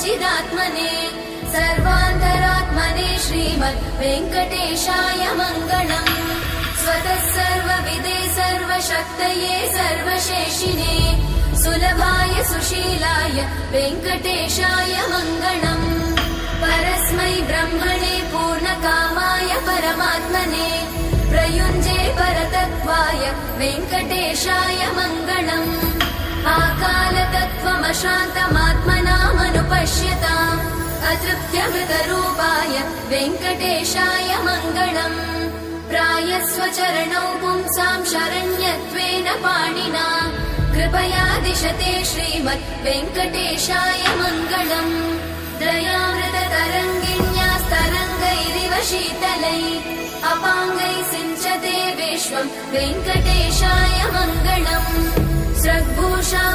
सच्चिदात्मने सर्वान्तरात्मने श्रीमद् वेङ्कटेशाय मङ्गलम्। स्वतः सर्वविदे सर्वशक्तये सर्वशेषिने सुलभाय सुशीलाय वेङ्कटेशाय मङ्गलम्। परस्मै ब्रह्मणे पूर्णकामाय परमात्मने प्रयुञ्जे परतत्त्वाय वेङ्कटेशाय मङ्गलम्। आकालतत्त्वमशान्तमात्मनामनुपश्यताम् अतृप्त्यमृतरूपाय वेङ्कटेशाय मङ्गलम्। प्रायस्वचरणौ पुंसां शरण्यत्वेन पाणिना कृपया दिशते श्रीमद् वेङ्कटेशाय मङ्गलम्। दयामृततरङ्गिण्यास्तरङ्गैरिव शीतलै अपाङ्गैः सिञ्चते विश्वं वेङ्कटेशाय मङ्गलम्। स्रग्भूषां